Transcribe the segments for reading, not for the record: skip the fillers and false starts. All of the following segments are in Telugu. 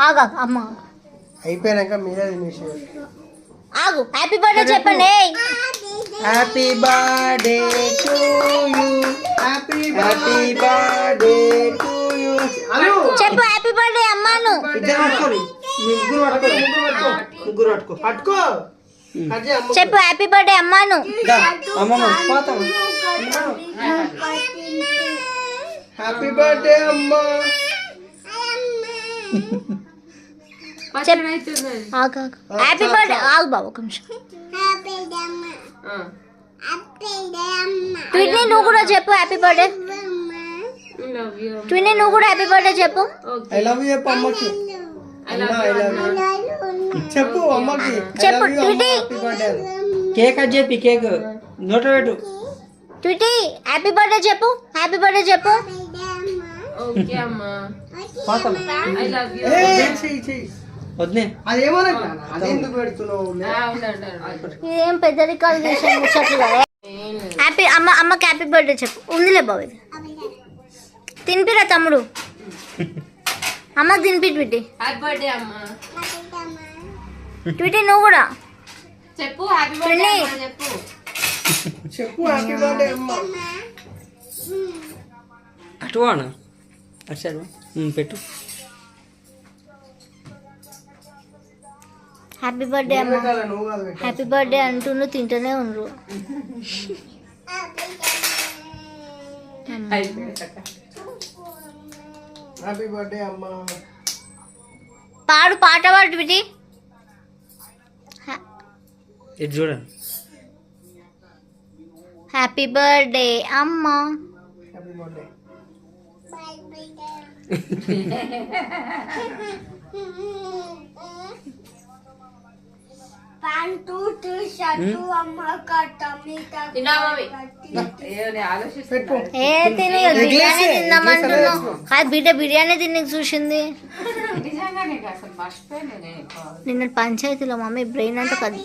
ఆగా అమ్మ అయిపోయాక మీరే తినేసి ఆగు. హ్యాపీ బర్త్డే చెప్పండి. Happy birthday to you, happy birthday to you. చెప్పు హ్యాపీ బర్త్డే అమ్మాను. ముగ్గురు పట్టుకో. చెప్పు హ్యాపీ బర్త్డే అమ్మాను. హ్యాపీ బర్త్డే అమ్మా. హ్యాపీ బర్త్డే ఆగు బాబు ఒక నిమిషం. ట్విన్నీ నువ్వు కూడా చెప్పు హ్యాపీ బర్త్డే. ట్విన్నీ నువ్వు కూడా హ్యాపీ బర్త్డే చెప్పు. ఐ లవ్ యూ చెప్పు అమ్మకి. చెప్పు అమ్మకి చెప్పు ట్విటీ. కేక్ కట్ చెప్పి కేక్ నోట పెట్టు. ట్విటీ హ్యాపీ బర్త్డే చెప్పు. హ్యాపీ బర్త్డే చెప్పు. ఓకే అమ్మా ఐ లవ్ యూ. వద్దే అదేందుకు పెడుతున్నావు? ఇదేం పెద్దరికాలు చేసే ముచ్చట్లు. హ్యాపీ అమ్మకి హ్యాపీ బర్త్డే చెప్పు. ఉందిలే బాబు ఇది తినిపిరా తమ్ముడు. అమ్మకి తినిపి ట్విటీ. హ్యాపీ బర్త్డే అమ్మా. ట్విటీ నువ్వు కూడా చెప్పు హ్యాపీ బర్త్డే చెప్పు. చెప్పు హ్యాపీ బర్త్డే అమ్మా. అటువానా అటు పెట్టు. హ్యాపీ బర్త్డే అమ్మ. హ్యాపీ బర్త్డే అంటుండ్రు తింటూనే ఉండ్రు. హ్యాపీ బర్త్డే అమ్మా. పాడు పాట పాడు ట్విటీ. ఇది చూడండి. హ్యాపీ బర్త్డే అమ్మా. Happy birthday. బిర్యానీ తిందామంటున్నావు. అది బిర్యానీ తిని చూసింది నిన్న పంచాయతీలో. మమ్మీ బ్రెయిన్ అంటే కది.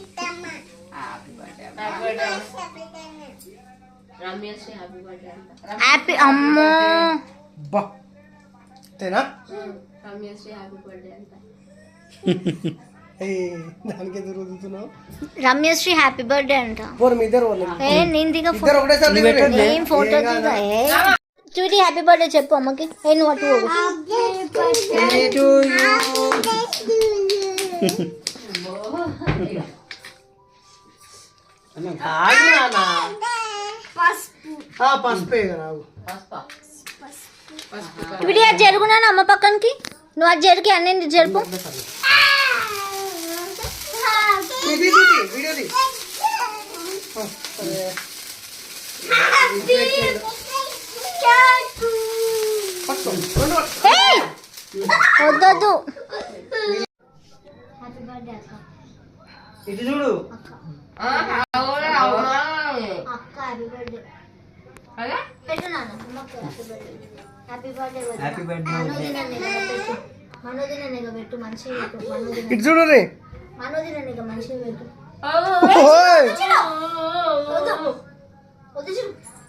హ్యాపీ అమ్మో దానికి తిరుగుతున్నావు. రమ్యశ్రీ హ్యాపీ బర్త్డే అంట. నేను దిగ ఏం ఫోటో దిగ. చూడి హ్యాపీ బర్త్డే చెప్పు అమ్మకి. నువ్వు అటు ఇప్పుడు అది జరుగున్నాను అమ్మ పక్కనకి. నువ్వు అది జరిగి అన్ని జరుపు. వద్దొద్దు. ఇది చూడు అక్క హ్యాపీ బర్త్డే పెట్టు నాన్న. హ్యాపీ బర్త్డే హ్యాపీ బర్త్డే మనోదిన పెట్టు మంచిగా పెట్టు. ఇటు చూడు రే. మనోదిన మంచిగా పెట్టు.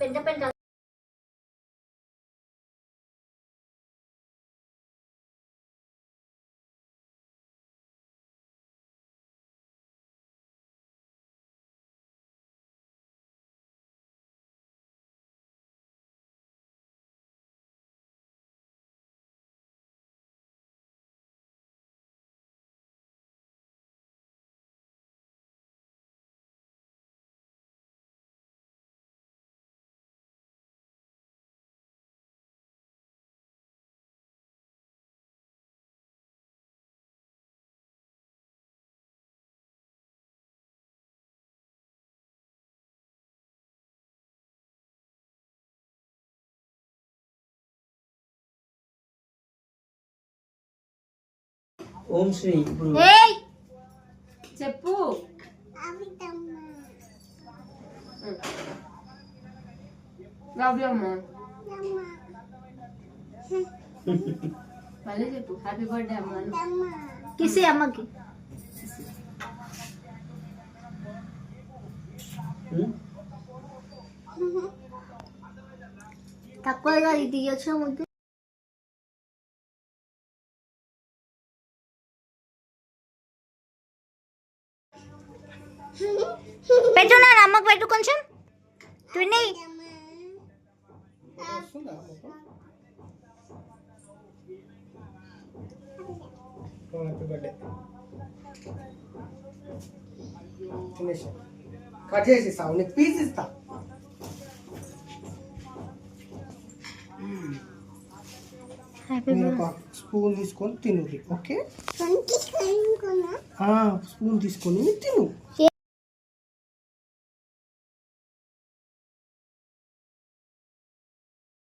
పెద్ద పెద్ద ఓం శ్రీ. ఇప్పుడు చెప్పు లవ్ యూ అమ్మా. మళ్ళీ చెప్పు హ్యాపీ బర్త్డే అమ్మా. కిసి అమ్మకి. తక్కువగా ఇది తీయొచ్చు ముద్దు. వస్తుందా మొత్తం? హ్యాపీ బర్త్డే తినేసి కట్ చేసి ఇస్తావు, నీకు పీస్ ఇస్తా. మీరు ఒక స్పూన్ తీసుకొని తిను, ఓకే? స్పూన్ తీసుకొని తిను.